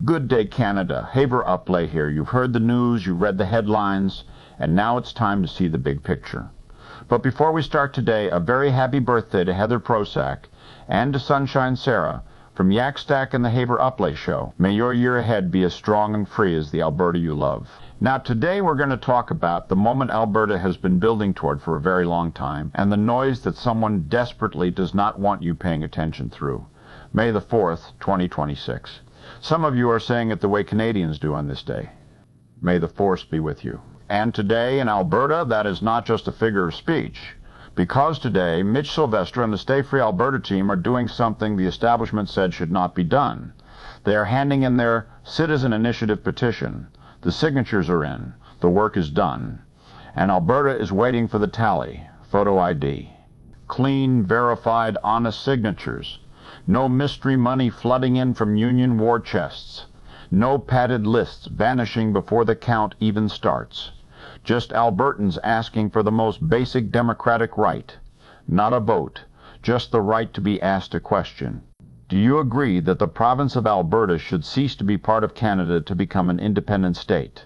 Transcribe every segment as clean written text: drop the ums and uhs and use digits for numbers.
Good day, Canada. Uplay here. You've heard the news, you've read the headlines, and now it's time to see the big picture. But before we start today, a very happy birthday to Heather Prosack and to Sunshine Sarah from YakkStack and the Uplay Show. May your year ahead be as strong and free as the Alberta you love. Now today we're going to talk about the moment Alberta has been building toward for a very long time, and the noise that someone desperately does not want you paying attention through. May the 4th, 2026. Some of you are saying it the way Canadians do on this day. May the force be with you. And today in Alberta, that is not just a figure of speech. Because today, Mitch Sylvester and the Stay Free Alberta team are doing something the establishment said should not be done. They are handing in their citizen initiative petition. The signatures are in. The work is done. And Alberta is waiting for the tally. Photo ID. Clean, verified, honest signatures. No mystery money flooding in from union war chests. No padded lists vanishing before the count even starts. Just Albertans asking for the most basic democratic right. Not a vote, just the right to be asked a question. Do you agree that the province of Alberta should cease to be part of Canada to become an independent state?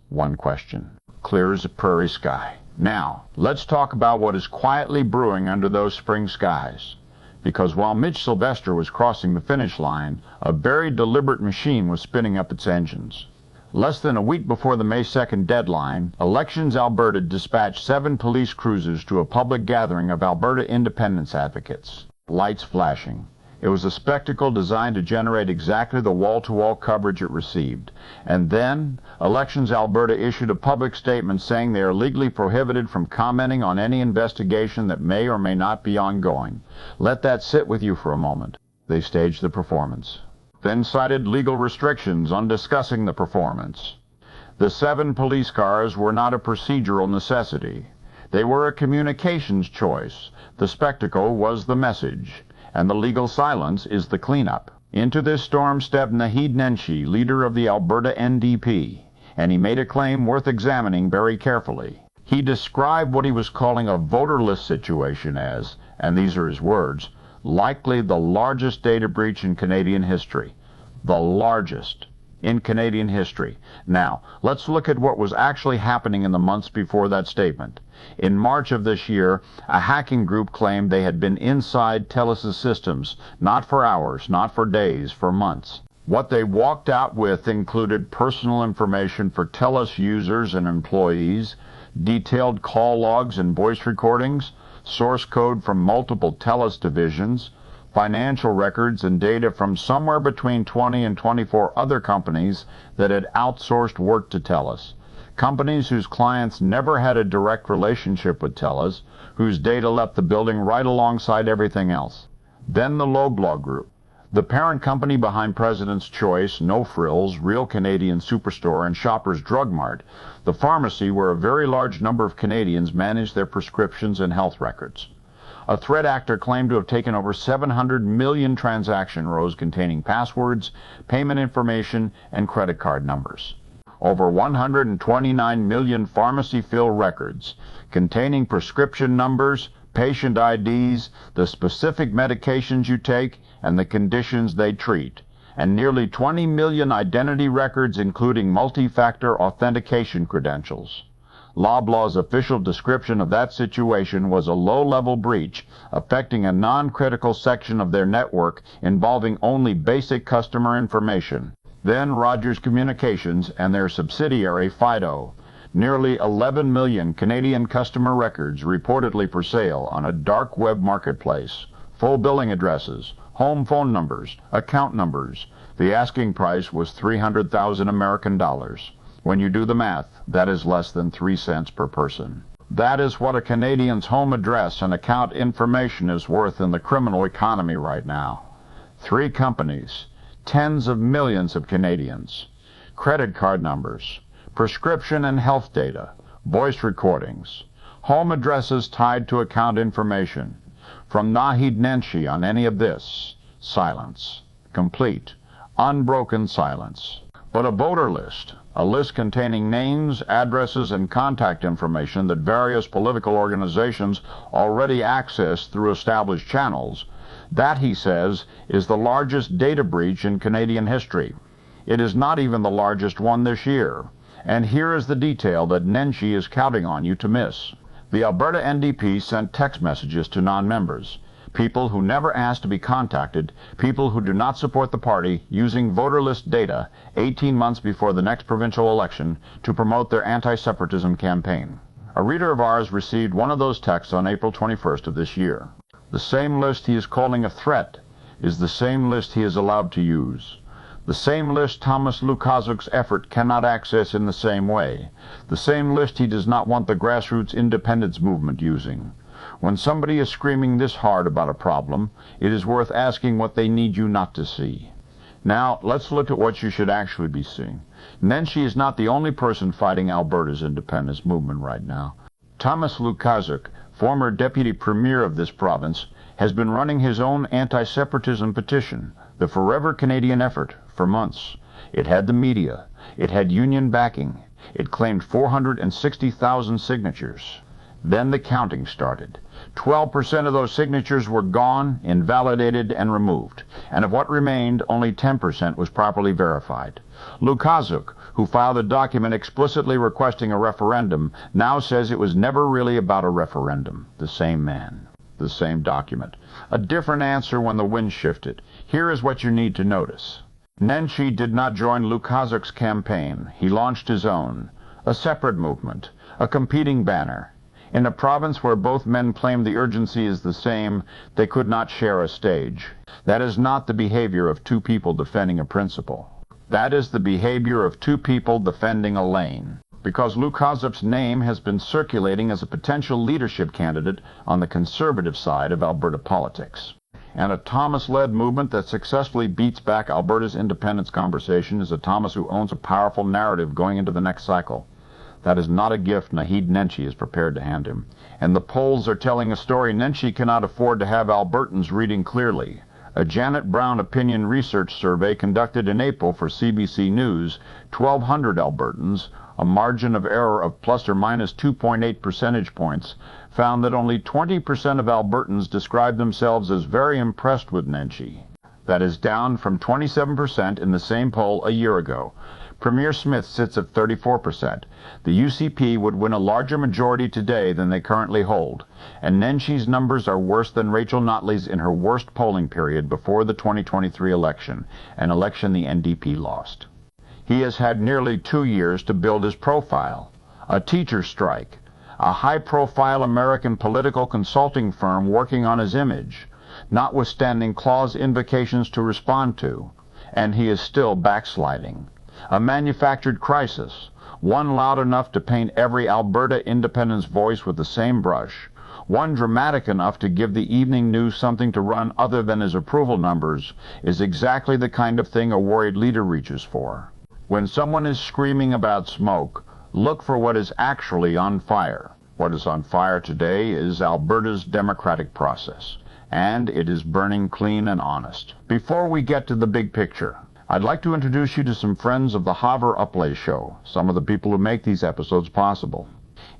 One question. Clear as a prairie sky. Now, let's talk about what is quietly brewing under those spring skies. Because while Mitch Sylvester was crossing the finish line, a very deliberate machine was spinning up its engines. Less than a week before the May 2nd deadline, Elections Alberta dispatched 7 police cruisers to a public gathering of Alberta independence advocates. Lights flashing. It was a spectacle designed to generate exactly the wall-to-wall coverage it received. And then, Elections Alberta issued a public statement saying they are legally prohibited from commenting on any investigation that may or may not be ongoing. Let that sit with you for a moment. They staged the performance. Then cited legal restrictions on discussing the performance. The 7 police cars were not a procedural necessity. They were a communications choice. The spectacle was the message. And the legal silence is the cleanup. Into this storm stepped Nenshi, leader of the Alberta NDP, and he made a claim worth examining very carefully. He described what he was calling a voterless situation as, and these are his words, likely the largest data breach in Canadian history. The largest in Canadian history. Now, let's look at what was actually happening in the months before that statement. In March of this year, a hacking group claimed they had been inside Telus' systems, not for hours, not for days, for months. What they walked out with included personal information for Telus users and employees, detailed call logs and voice recordings, source code from multiple Telus divisions, financial records and data from somewhere between 20 and 24 other companies that had outsourced work to Telus. Companies whose clients never had a direct relationship with Telus, whose data left the building right alongside everything else. Then the Loblaws Group, the parent company behind President's Choice, No Frills, Real Canadian Superstore, and Shoppers Drug Mart, the pharmacy where a very large number of Canadians manage their prescriptions and health records. A threat actor claimed to have taken over 700 million transaction rows containing passwords, payment information, and credit card numbers. Over 129 million pharmacy fill records containing prescription numbers, patient IDs, the specific medications you take, and the conditions they treat, and nearly 20 million identity records including multi-factor authentication credentials. Loblaw's official description of that situation was a low-level breach affecting a non-critical section of their network involving only basic customer information. Then Rogers Communications and their subsidiary Fido. Nearly 11 million Canadian customer records reportedly for sale on a dark web marketplace. Full billing addresses, home phone numbers, account numbers. The asking price was $300,000 American dollars. When you do the math, that is less than 3 cents per person. That is what a Canadian's home address and account information is worth in the criminal economy right now. 3 companies. Tens of millions of Canadians, credit card numbers, prescription and health data, voice recordings, home addresses tied to account information. From Nenshi on any of this, silence. Complete, unbroken silence. But a voter list, a list containing names, addresses, and contact information that various political organizations already access through established channels, that, he says, is the largest data breach in Canadian history. It is not even the largest one this year. And here is the detail that Nenshi is counting on you to miss. The Alberta NDP sent text messages to non-members, people who never asked to be contacted, people who do not support the party, using voter list data 18 months before the next provincial election to promote their anti-separatism campaign. A reader of ours received one of those texts on April 21st of this year. The same list he is calling a threat is the same list he is allowed to use. The same list Thomas Lukaszuk's effort cannot access in the same way. The same list he does not want the grassroots independence movement using. When somebody is screaming this hard about a problem, it is worth asking what they need you not to see. Now, let's look at what you should actually be seeing. Nenshi is not the only person fighting Alberta's independence movement right now. Thomas Lukaszuk, former deputy premier of this province, has been running his own anti-separatism petition, the Forever Canadian Effort, for months. It had the media. It had union backing. It claimed 460,000 signatures. Then the counting started. 12% of those signatures were gone, invalidated, and removed. And of what remained, only 10% was properly verified. Lukaszuk, who filed a document explicitly requesting a referendum, now says it was never really about a referendum. The same man. The same document. A different answer when the wind shifted. Here is what you need to notice. Nenshi did not join Lukaszuk's campaign. He launched his own. A separate movement. A competing banner. In a province where both men claim the urgency is the same, they could not share a stage. That is not the behavior of two people defending a principle. That is the behavior of two people defending a lane. Because Lukaszuk's name has been circulating as a potential leadership candidate on the conservative side of Alberta politics. And a Thomas-led movement that successfully beats back Alberta's independence conversation is a Thomas who owns a powerful narrative going into the next cycle. That is not a gift Naheed Nenshi is prepared to hand him. And the polls are telling a story Nenshi cannot afford to have Albertans reading clearly. A Janet Brown opinion research survey conducted in April for CBC News, 1,200 Albertans, a margin of error of plus or minus 2.8 percentage points, found that only 20% of Albertans described themselves as very impressed with Nenshi. That is down from 27% in the same poll a year ago. Premier Smith sits at 34%. The UCP would win a larger majority today than they currently hold, and Nenshi's numbers are worse than Rachel Notley's in her worst polling period before the 2023 election, an election the NDP lost. He has had nearly 2 years to build his profile. A teacher strike, a high-profile American political consulting firm working on his image, notwithstanding clause invocations to respond to, and he is still backsliding. A manufactured crisis, one loud enough to paint every Alberta independence voice with the same brush, one dramatic enough to give the evening news something to run other than his approval numbers, is exactly the kind of thing a worried leader reaches for. When someone is screaming about smoke, look for what is actually on fire. What is on fire today is Alberta's democratic process, and it is burning clean and honest. Before we get to the big picture, I'd like to introduce you to some friends of the Uplay show, some of the people who make these episodes possible.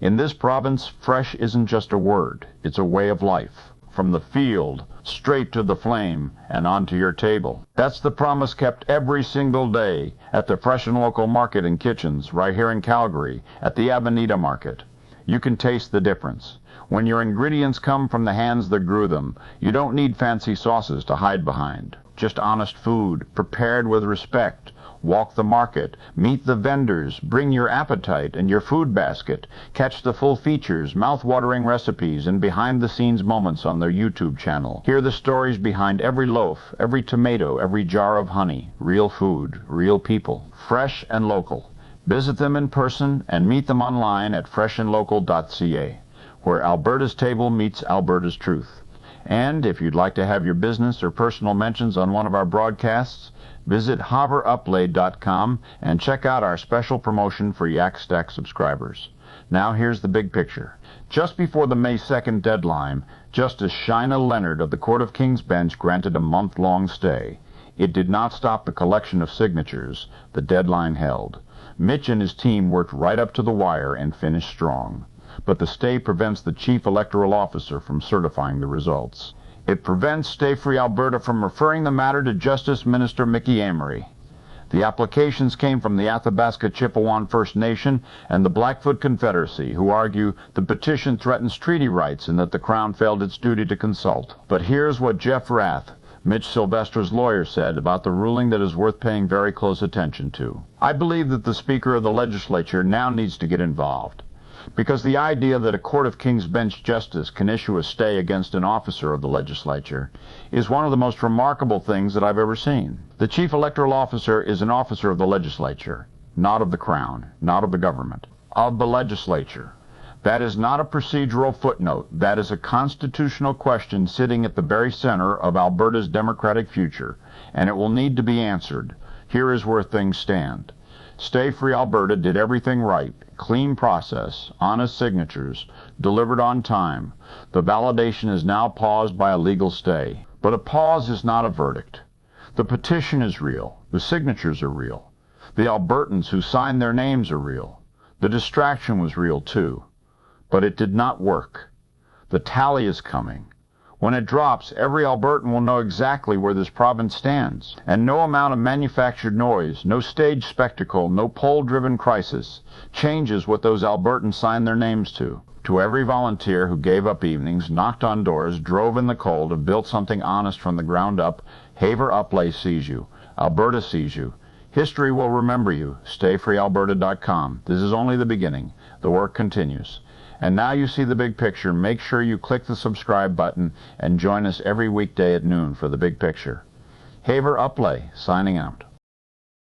In this province, fresh isn't just a word, it's a way of life. From the field, straight to the flame, and onto your table. That's the promise kept every single day at the Fresh and Local Market and Kitchens, right here in Calgary, at the Avenida Market. You can taste the difference. When your ingredients come from the hands that grew them, you don't need fancy sauces to hide behind. Just honest food, prepared with respect. Walk the market, meet the vendors, bring your appetite and your food basket, catch the full features, mouth-watering recipes, and behind-the-scenes moments on their YouTube channel. Hear the stories behind every loaf, every tomato, every jar of honey. Real food, real people. Fresh and local. Visit them in person and meet them online at freshandlocal.ca, where Alberta's table meets Alberta's truth. And if you'd like to have your business or personal mentions on one of our broadcasts, visit hoveruplay.com and check out our special promotion for YakkStack subscribers. Now here's the big picture. Just before the May 2nd deadline, Justice Shina Leonard of the Court of King's Bench granted a month-long stay. It did not stop the collection of signatures. The deadline held. Mitch and his team worked right up to the wire and finished strong. But the stay prevents the Chief Electoral Officer from certifying the results. It prevents Stay Free Alberta from referring the matter to Justice Minister Mickey Amery. The applications came from the Athabasca Chippewan First Nation and the Blackfoot Confederacy, who argue the petition threatens treaty rights and that the Crown failed its duty to consult. But here's what Jeff Rath, Mitch Sylvester's lawyer, said about the ruling that is worth paying very close attention to. I believe that the Speaker of the Legislature now needs to get involved, because the idea that a Court of King's Bench justice can issue a stay against an officer of the legislature is one of the most remarkable things that I've ever seen. The chief electoral officer is an officer of the legislature, not of the Crown, not of the government, of the legislature. That is not a procedural footnote. That is a constitutional question sitting at the very center of Alberta's democratic future, and it will need to be answered. Here is where things stand. Stay Free Alberta did everything right. Clean process, honest signatures, delivered on time. The validation is now paused by a legal stay. But a pause is not a verdict. The petition is real. The signatures are real. The Albertans who signed their names are real. The distraction was real too. But it did not work. The tally is coming. When it drops, every Albertan will know exactly where this province stands. And no amount of manufactured noise, no staged spectacle, no poll-driven crisis changes what those Albertans signed their names to. To every volunteer who gave up evenings, knocked on doors, drove in the cold, and built something honest from the ground up, Uplay sees you. Alberta sees you. History will remember you. StayFreeAlberta.com. This is only the beginning. The work continues. And now you see the big picture. Make sure you click the subscribe button and join us every weekday at noon for the big picture. Uplay, signing out.